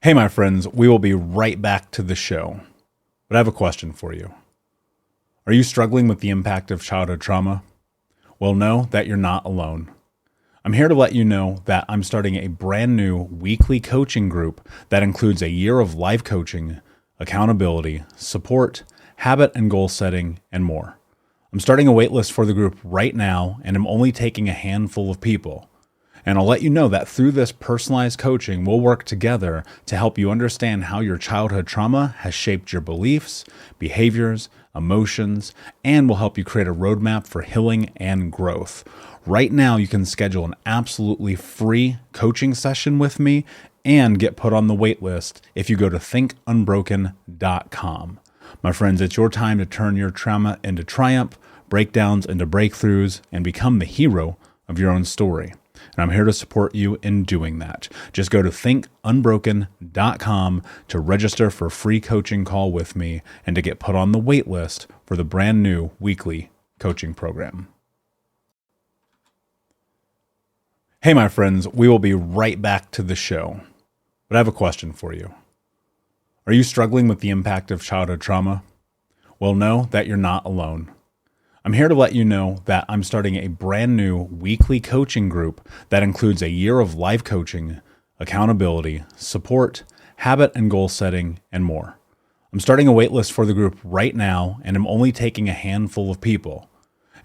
Hey, my friends, we will be right back to the show. But I have a question for you. Are you struggling with the impact of childhood trauma? Well, know that you're not alone. I'm here to let you know that I'm starting a brand new weekly coaching group that includes a year of life coaching, accountability, support, habit and goal setting, and more. I'm starting a waitlist for the group right now, and I'm only taking a handful of people. And I'll let you know that through this personalized coaching, we'll work together to help you understand how your childhood trauma has shaped your beliefs, behaviors, emotions, and will help you create a roadmap for healing and growth. Right now, you can schedule an absolutely free coaching session with me and get put on the wait list if you go to thinkunbroken.com. My friends, it's your time to turn your trauma into triumph, breakdowns into breakthroughs, and become the hero of your own story. And I'm here to support you in doing that. Just go to thinkunbroken.com to register for a free coaching call with me and to get put on the wait list for the brand new weekly coaching program. Hey, my friends, we will be right back to the show. But I have a question for you. Are you struggling with the impact of childhood trauma? Well, know that you're not alone. I'm here to let you know that I'm starting a brand new weekly coaching group that includes a year of life coaching, accountability, support, habit and goal setting, and more. I'm starting a waitlist for the group right now, and I'm only taking a handful of people.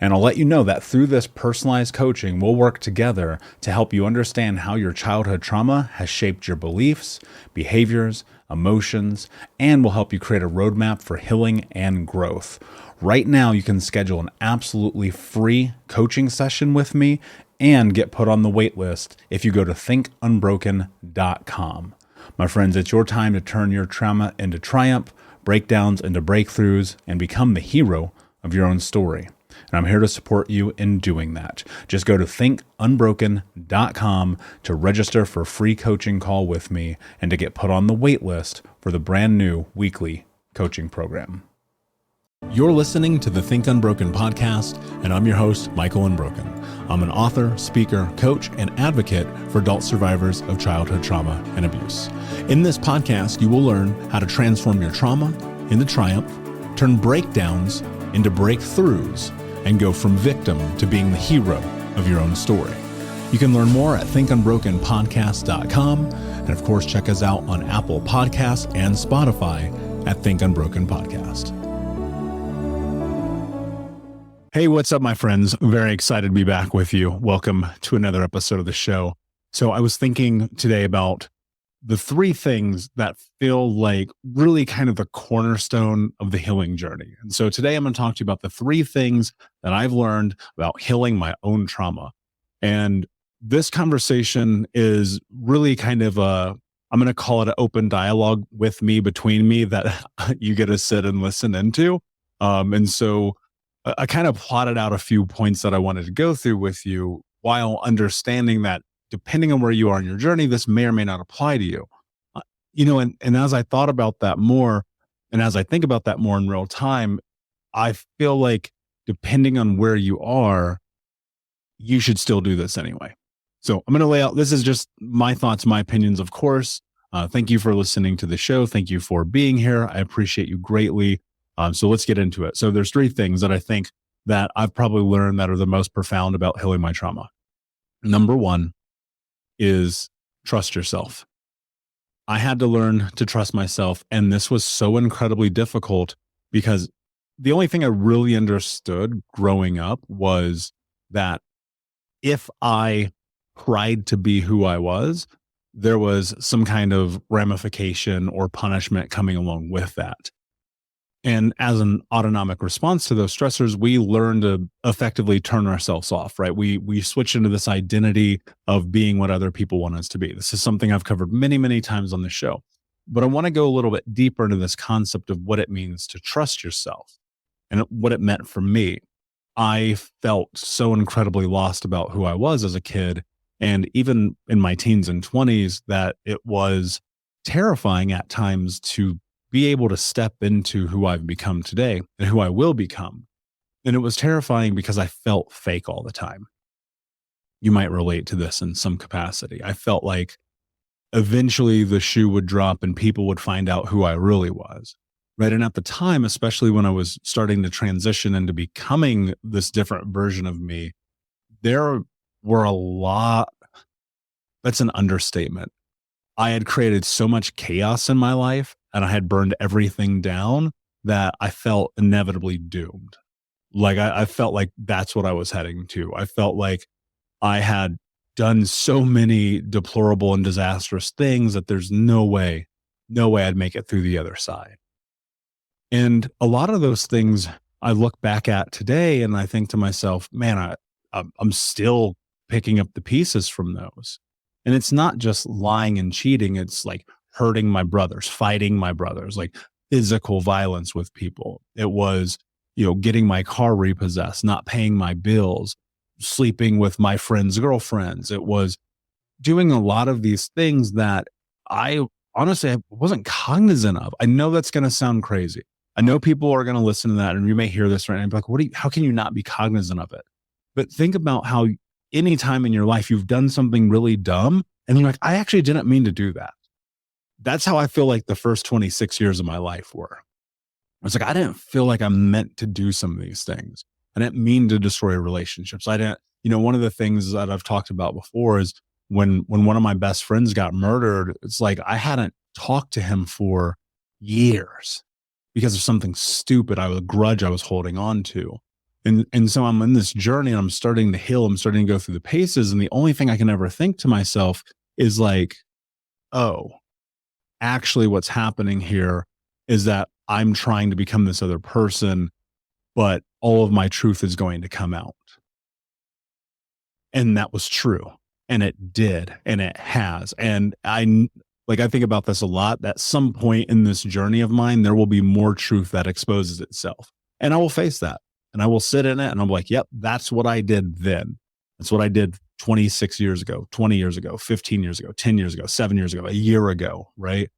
And I'll let you know that through this personalized coaching, we'll work together to help you understand how your childhood trauma has shaped your beliefs, behaviors, emotions, and will help you create a roadmap for healing and growth. Right now, you can schedule an absolutely free coaching session with me and get put on the wait list if you go to thinkunbroken.com. My friends, it's your time to turn your trauma into triumph, breakdowns into breakthroughs, and become the hero of your own story. And I'm here to support you in doing that. Just go to thinkunbroken.com to register for a free coaching call with me and to get put on the wait list for the brand new weekly coaching program. You're listening to the Think Unbroken podcast, and I'm your host, Michael Unbroken. I'm an author, speaker, coach, and advocate for adult survivors of childhood trauma and abuse. In this podcast, you will learn how to transform your trauma into triumph, turn breakdowns into breakthroughs, and go from victim to being the hero of your own story. You can learn more at thinkunbrokenpodcast.com, and of course, check us out on Apple Podcasts and Spotify at Think Unbroken Podcast. Hey, what's up, my friends? Very excited to be back with you. Welcome to another episode of the show. So I was thinking today about the three things that feel like really kind of the cornerstone of the healing journey. And so today I'm going to talk to you about the three things that I've learned about healing my own trauma. And this conversation is really kind of I'm going to call it an open dialogue with me, between me, that you get to sit and listen into. And so I kind of plotted out a few points that I wanted to go through with you, while understanding that depending on where you are in your journey, this may or may not apply to you. And as I thought about that more, and as I think about that more in real time, I feel like depending on where you are, you should still do this anyway. So I'm going to lay out, this is just my thoughts, my opinions, of course. Thank you for listening to the show. Thank you for being here. I appreciate you greatly. So let's get into it. So there's three things that I think that I've probably learned that are the most profound about healing my trauma. Number one is trust yourself. I had to learn to trust myself. And this was so incredibly difficult because the only thing I really understood growing up was that if I tried to be who I was, there was some kind of ramification or punishment coming along with that. And as an autonomic response to those stressors, we learn to effectively turn ourselves off, right? We switch into this identity of being what other people want us to be. This is something I've covered many, many times on the show. But I want to go a little bit deeper into this concept of what it means to trust yourself and what it meant for me. I felt so incredibly lost about who I was as a kid, and even in my teens and 20s, that it was terrifying at times to be able to step into who I've become today and who I will become. And it was terrifying because I felt fake all the time. You might relate to this in some capacity. I felt like eventually the shoe would drop and people would find out who I really was. Right. And at the time, especially when I was starting to transition into becoming this different version of me, there were a lot, that's an understatement. I had created so much chaos in my life and I had burned everything down that I felt inevitably doomed. Like I felt like that's what I was heading to. I felt like I had done so many deplorable and disastrous things that there's no way I'd make it through the other side. And a lot of those things I look back at today and I think to myself, man, I'm still picking up the pieces from those. And it's not just lying and cheating. It's like hurting my brothers, fighting my brothers, like physical violence with people. It was, getting my car repossessed, not paying my bills, sleeping with my friends' girlfriends. It was doing a lot of these things that I honestly I wasn't cognizant of. I know that's going to sound crazy. I know people are going to listen to that and you may hear this right now and be like, how can you not be cognizant of it? But think about how any time in your life you've done something really dumb and you're like, I actually didn't mean to do that. That's how I feel like the first 26 years of my life were. It's like, I didn't feel like I'm meant to do some of these things. I didn't mean to destroy relationships. I didn't, one of the things that I've talked about before is when one of my best friends got murdered, it's like I hadn't talked to him for years because of something stupid, a grudge I was holding on to. And so I'm in this journey and I'm starting to heal. I'm starting to go through the paces. And the only thing I can ever think to myself is like, oh, actually what's happening here is that I'm trying to become this other person, but all of my truth is going to come out. And that was true. And it did. And it has. And I think about this a lot. At some point in this journey of mine, there will be more truth that exposes itself. And I will face that. And I will sit in it and I'm like, yep, that's what I did then. That's what I did 26 years ago, 20 years ago, 15 years ago, 10 years ago, 7 years ago, a year ago, right?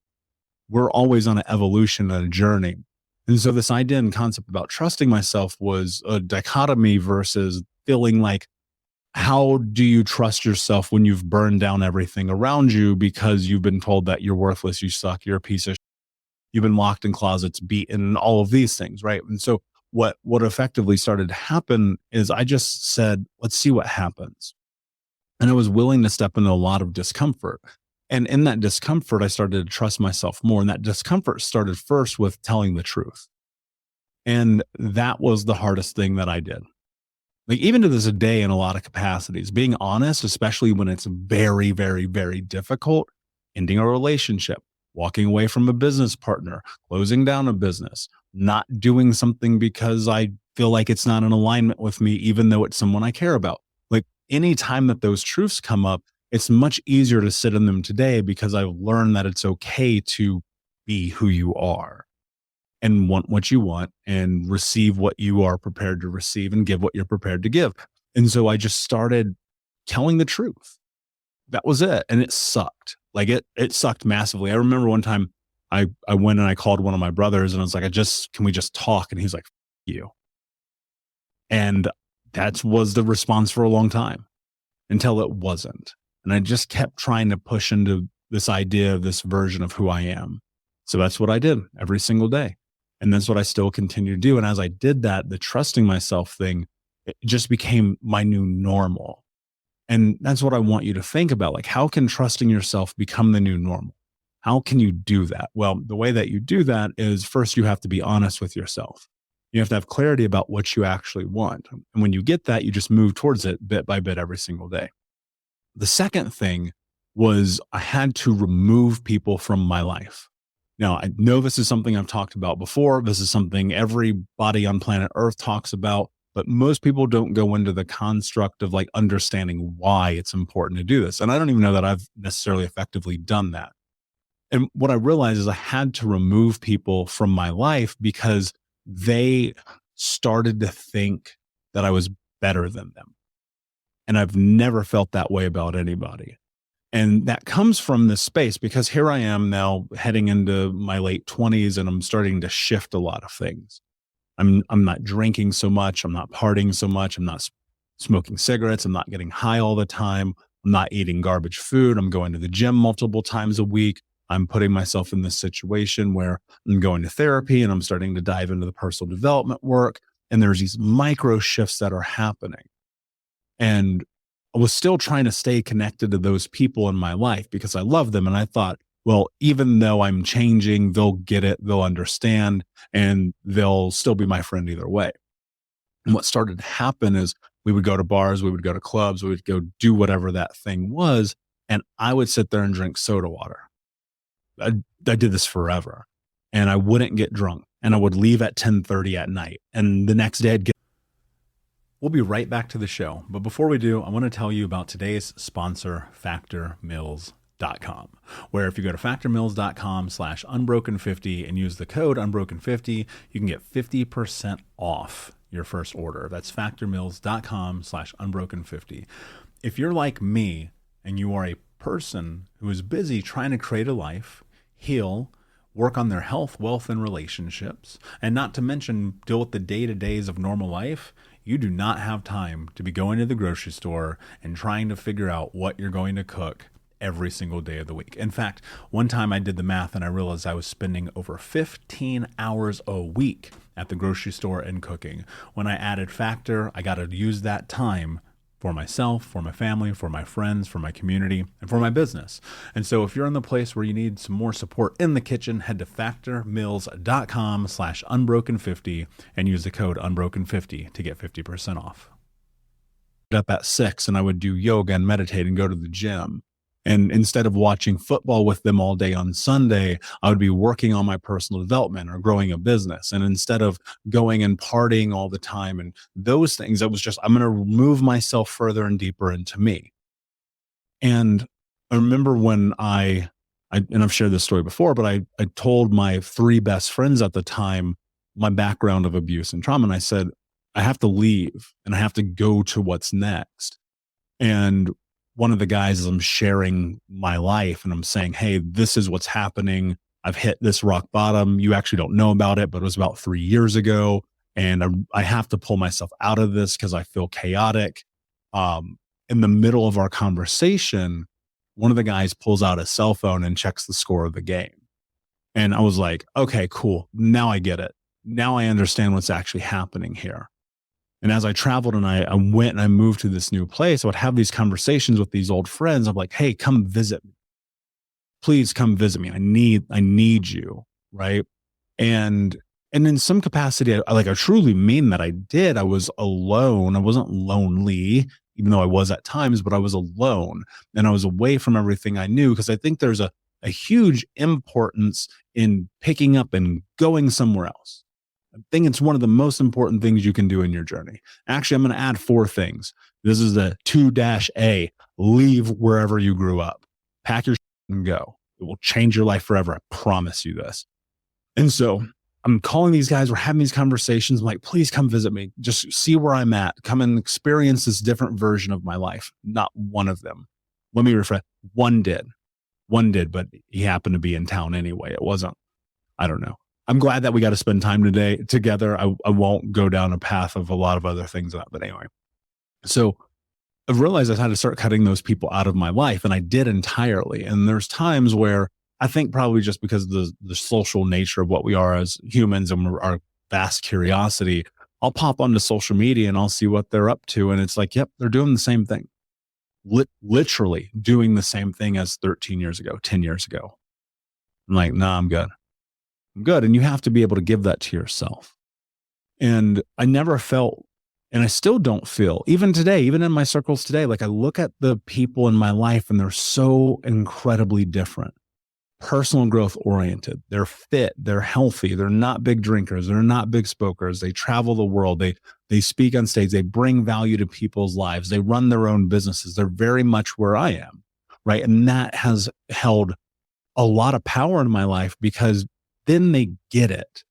We're always on an evolution and a journey. And so this idea and concept about trusting myself was a dichotomy versus feeling like, how do you trust yourself when you've burned down everything around you because you've been told that you're worthless, you suck, you're a piece of shit, you've been locked in closets, beaten, all of these things, right? And so what effectively started to happen is I just said, let's see what happens. And I was willing to step into a lot of discomfort. And in that discomfort, I started to trust myself more. And that discomfort started first with telling the truth. And that was the hardest thing that I did. Like even to this day, in a lot of capacities, being honest, especially when it's very, very, very difficult, ending a relationship, walking away from a business partner, closing down a business, not doing something because I feel like it's not in alignment with me, even though it's someone I care about. Like any time that those truths come up, it's much easier to sit in them today because I've learned that it's okay to be who you are and want what you want and receive what you are prepared to receive and give what you're prepared to give. And so I just started telling the truth. That was it. And it sucked. Like it sucked massively. I remember one time I went and I called one of my brothers and I was like, can we just talk? And he's like, F you. And that was the response for a long time until it wasn't. And I just kept trying to push into this idea of this version of who I am. So that's what I did every single day. And that's what I still continue to do. And as I did that, the trusting myself thing, it just became my new normal. And that's what I want you to think about. Like, how can trusting yourself become the new normal? How can you do that? Well, the way that you do that is first, you have to be honest with yourself. You have to have clarity about what you actually want. And when you get that, you just move towards it bit by bit every single day. The second thing was I had to remove people from my life. Now, I know this is something I've talked about before. This is something everybody on planet Earth talks about, but most people don't go into the construct of like understanding why it's important to do this. And I don't even know that I've necessarily effectively done that. And what I realized is I had to remove people from my life because they started to think that I was better than them. And I've never felt that way about anybody. And that comes from this space because here I am now heading into my late 20s and I'm starting to shift a lot of things. I'm not drinking so much. I'm not partying so much. I'm not smoking cigarettes. I'm not getting high all the time. I'm not eating garbage food. I'm going to the gym multiple times a week. I'm putting myself in this situation where I'm going to therapy and I'm starting to dive into the personal development work. And there's these micro shifts that are happening. And I was still trying to stay connected to those people in my life because I love them. And I thought, well, even though I'm changing, they'll get it, they'll understand, and they'll still be my friend either way. And what started to happen is we would go to bars, we would go to clubs, we would go do whatever that thing was. And I would sit there and drink soda water. I did this forever. And I wouldn't get drunk. And I would leave at 10:30 at night. And the next day I'd get. We'll be right back to the show. But before we do, I want to tell you about today's sponsor, factormeals.com, where if you go to factormeals.com/unbroken50 and use the code unbroken50, you can get 50% off your first order. That's factormeals.com/unbroken50. If you're like me and you are a person who is busy trying to create a life, heal, work on their health, wealth, and relationships, and not to mention deal with the day-to-days of normal life, you do not have time to be going to the grocery store and trying to figure out what you're going to cook every single day of the week. In fact, one time I did the math and I realized I was spending over 15 hours a week at the grocery store and cooking. When I added Factor, I got to use that time for myself, for my family, for my friends, for my community, and for my business. And so if you're in the place where you need some more support in the kitchen, head to factormeals.com/unbroken50 and use the code unbroken50 to get 50% off. Up at 6 and I would do yoga and meditate and go to the gym. And instead of watching football with them all day on Sunday, I would be working on my personal development or growing a business. And instead of going and partying all the time and those things, it was just, I'm going to move myself further and deeper into me. And I remember when and I've shared this story before, but I told my 3 best friends at the time my background of abuse and trauma. And I said, I have to leave and I have to go to what's next. And one of the guys, as I'm sharing my life and I'm saying, hey, this is what's happening. I've hit this rock bottom. You actually don't know about it, but it was about 3 years ago. And I have to pull myself out of this because I feel chaotic. In the middle of our conversation, one of the guys pulls out his cell phone and checks the score of the game. And I was like, okay, cool. Now I get it. Now I understand what's actually happening here. And as I traveled and I went and I moved to this new place, I would have these conversations with these old friends. I'm like, hey, come visit me. Please come visit me. I need you. Right. And in some capacity, I truly mean that I did. I was alone. I wasn't lonely, even though I was at times, but I was alone and I was away from everything I knew. Because I think there's a huge importance in picking up and going somewhere else. I think it's one of the most important things you can do in your journey. Actually, I'm going to add 4 things. This is the 2-A, leave wherever you grew up. Pack your shit and go. It will change your life forever. I promise you this. And so I'm calling these guys. We're having these conversations. I'm like, please come visit me. Just see where I'm at. Come and experience this different version of my life. Not one of them. Let me rephrase. One did, but he happened to be in town anyway. It wasn't, I don't know. I'm glad that we got to spend time together. I won't go down a path of a lot of other things, but anyway. So I've realized I had to start cutting those people out of my life, and I did entirely. And there's times where I think probably just because of the social nature of what we are as humans and our vast curiosity, I'll pop onto social media and I'll see what they're up to. And it's like, yep, they're doing the same thing. Literally doing the same thing as 13 years ago, 10 years ago. I'm like, nah, I'm good. And you have to be able to give that to yourself. And I never felt, and I still don't feel, even today, even in my circles today, like I look at the people in my life and they're so incredibly different. Personal growth oriented. They're fit. They're healthy. They're not big drinkers. They're not big smokers. They travel the world. They speak on stage. They bring value to people's lives. They run their own businesses. They're very much where I am. Right. And that has held a lot of power in my life because then they get it,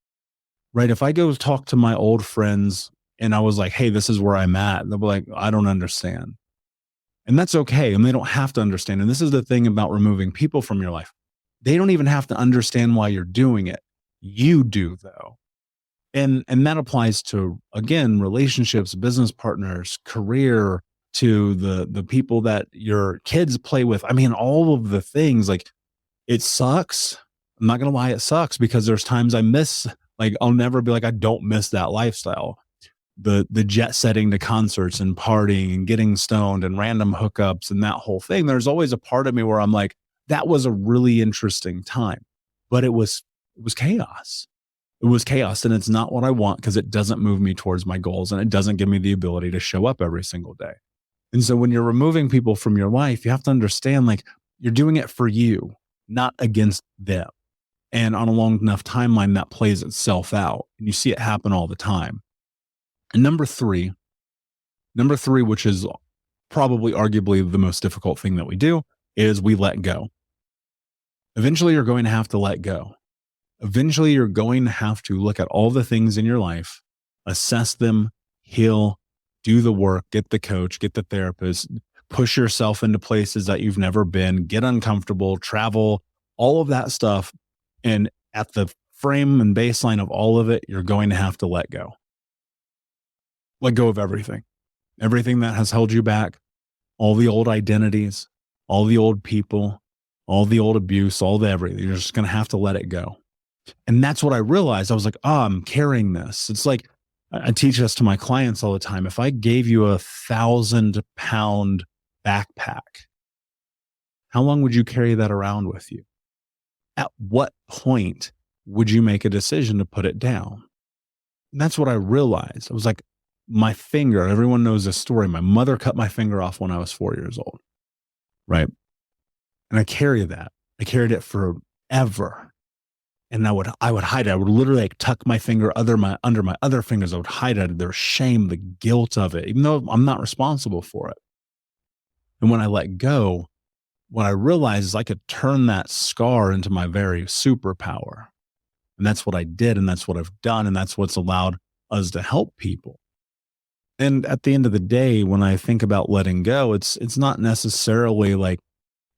right? If I go talk to my old friends and I was like, hey, this is where I'm at, they'll be like, I don't understand. And that's okay. And they don't have to understand. And this is the thing about removing people from your life. They don't even have to understand why you're doing it. You do, though. And that applies to, again, relationships, business partners, career, to the people that your kids play with. I mean, all of the things, like, it sucks. I'm not going to lie. It sucks because there's times I miss, like, I'll never be like, I don't miss that lifestyle. The jet setting to concerts and partying and getting stoned and random hookups and that whole thing. There's always a part of me where I'm like, that was a really interesting time, but it was chaos. It was chaos, and it's not what I want because it doesn't move me towards my goals and it doesn't give me the ability to show up every single day. And so when you're removing people from your life, you have to understand, like, you're doing it for you, not against them. And on a long enough timeline, that plays itself out, and you see it happen all the time. And number three, which is probably arguably the most difficult thing that we do, is we let go. Eventually, you're going to have to let go. Eventually, you're going to have to look at all the things in your life, assess them, heal, do the work, get the coach, get the therapist, push yourself into places that you've never been, get uncomfortable, travel, all of that stuff. And at the frame and baseline of all of it, you're going to have to let go. Let go of everything that has held you back, all the old identities, all the old people, all the old abuse, all the everything. You're just going to have to let it go. And that's what I realized. I was like, oh, I'm carrying this. It's like, I teach this to my clients all the time. If I gave you 1,000-pound backpack, how long would you carry that around with you? At what point would you make a decision to put it down? And that's what I realized. I was like, my finger, everyone knows this story. My mother cut my finger off when I was 4 years old. Right. And I carry that. I carried it forever. And I would hide it. I would literally, like, tuck my finger under my other fingers. I would hide it. Their shame, the guilt of it, even though I'm not responsible for it. And when I let go, what I realized is I could turn that scar into my very superpower. And that's what I did. And that's what I've done. And that's what's allowed us to help people. And at the end of the day, when I think about letting go, it's not necessarily like,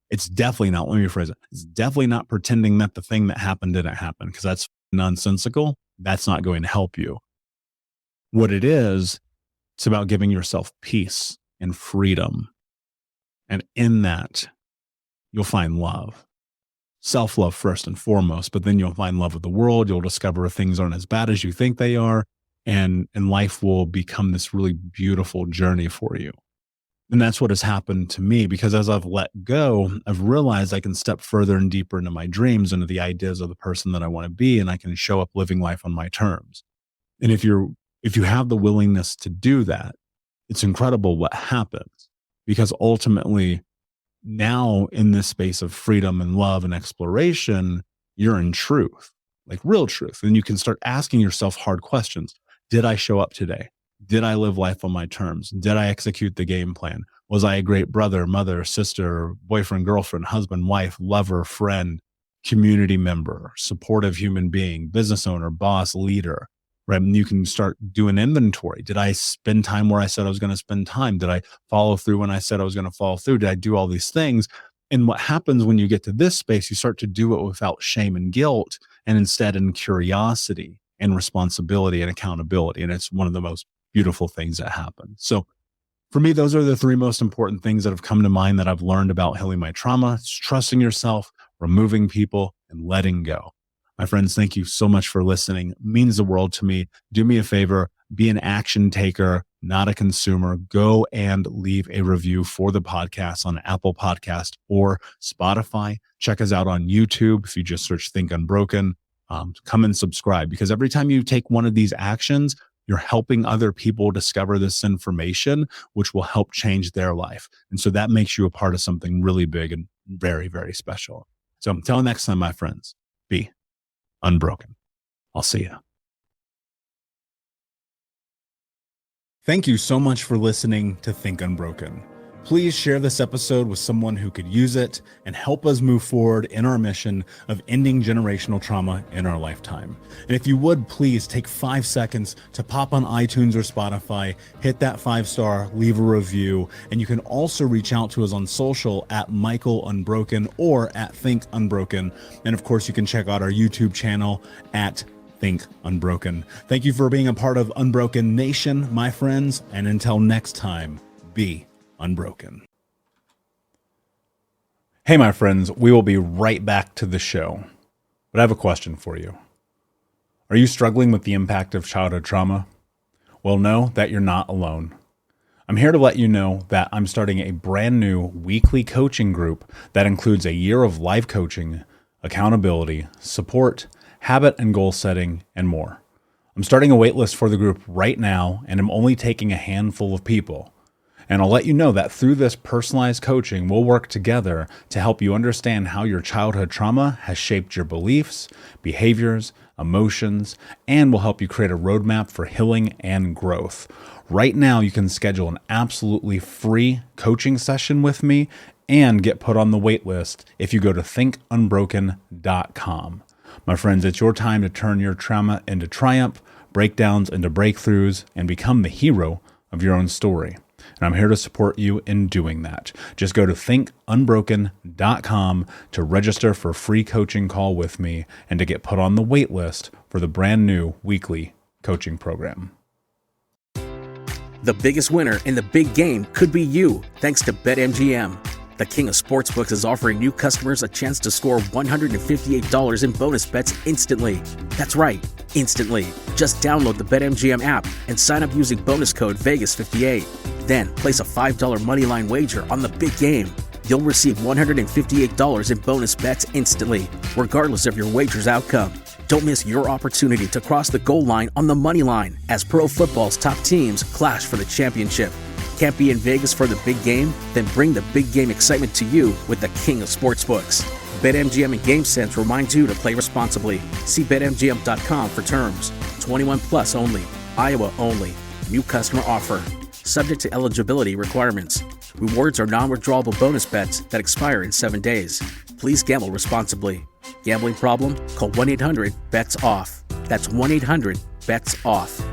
it's definitely not, let me rephrase it. It's definitely not pretending that the thing that happened didn't happen, because that's nonsensical. That's not going to help you. What it is, it's about giving yourself peace and freedom. And in that, you'll find love. Self-love first and foremost, but then you'll find love of the world. You'll discover things aren't as bad as you think they are. And life will become this really beautiful journey for you. And that's what has happened to me, because as I've let go, I've realized I can step further and deeper into my dreams, into the ideas of the person that I want to be, and I can show up living life on my terms. And if you have the willingness to do that, it's incredible what happens, because ultimately now in this space of freedom and love and exploration, you're in truth, like real truth. And you can start asking yourself hard questions. Did I show up today? Did I live life on my terms? Did I execute the game plan? Was I a great brother, mother, sister, boyfriend, girlfriend, husband, wife, lover, friend, community member, supportive human being, business owner, boss, leader, right? And you can start doing inventory. Did I spend time where I said I was going to spend time? Did I follow through when I said I was going to follow through? Did I do all these things? And what happens when you get to this space, you start to do it without shame and guilt, and instead in curiosity and responsibility and accountability. And it's one of the most beautiful things that happen. So for me, those are the three most important things that have come to mind that I've learned about healing my trauma. It's trusting yourself, removing people, and letting go. My friends, thank you so much for listening. It means the world to me. Do me a favor, be an action taker, not a consumer. Go and leave a review for the podcast on Apple Podcast or Spotify. Check us out on YouTube. If you just search Think Unbroken, come and subscribe, because every time you take one of these actions, you're helping other people discover this information, which will help change their life. And so that makes you a part of something really big and very, very special. So until next time, my friends, be unbroken. I'll see you. Thank you so much for listening to Think Unbroken. Please share this episode with someone who could use it and help us move forward in our mission of ending generational trauma in our lifetime. And if you would, please take 5 seconds to pop on iTunes or Spotify, hit that 5-star, leave a review. And you can also reach out to us on social at Michael Unbroken or at Think Unbroken. And of course, you can check out our YouTube channel at Think Unbroken. Thank you for being a part of Unbroken Nation, my friends. And until next time, be unbroken. Hey, my friends, we will be right back to the show. But I have a question for you. Are you struggling with the impact of childhood trauma? Well, know that you're not alone. I'm here to let you know that I'm starting a brand new weekly coaching group that includes a year of live coaching, accountability, support, habit and goal setting, and more. I'm starting a waitlist for the group right now, and I'm only taking a handful of people. And I'll let you know that through this personalized coaching, we'll work together to help you understand how your childhood trauma has shaped your beliefs, behaviors, emotions, and will help you create a roadmap for healing and growth. Right now, you can schedule an absolutely free coaching session with me and get put on the wait list if you go to thinkunbroken.com. My friends, it's your time to turn your trauma into triumph, breakdowns into breakthroughs, and become the hero of your own story. And I'm here to support you in doing that. Just go to thinkunbroken.com to register for a free coaching call with me and to get put on the wait list for the brand new weekly coaching program. The biggest winner in the big game could be you, thanks to BetMGM. The king of sportsbooks is offering new customers a chance to score $158 in bonus bets instantly. That's right, instantly. Just download the BetMGM app and sign up using bonus code Vegas58. Then place a $5 moneyline wager on the big game. You'll receive $158 in bonus bets instantly, regardless of your wager's outcome. Don't miss your opportunity to cross the goal line on the money line as pro football's top teams clash for the championship. Can't be in Vegas for the big game? Then bring the big game excitement to you with the king of sportsbooks. BetMGM and GameSense reminds you to play responsibly. See BetMGM.com for terms. 21 plus only. Iowa only. New customer offer. Subject to eligibility requirements. Rewards are non-withdrawable bonus bets that expire in 7 days. Please gamble responsibly. Gambling problem? Call 1-800-BETS-OFF. That's 1-800-BETS-OFF.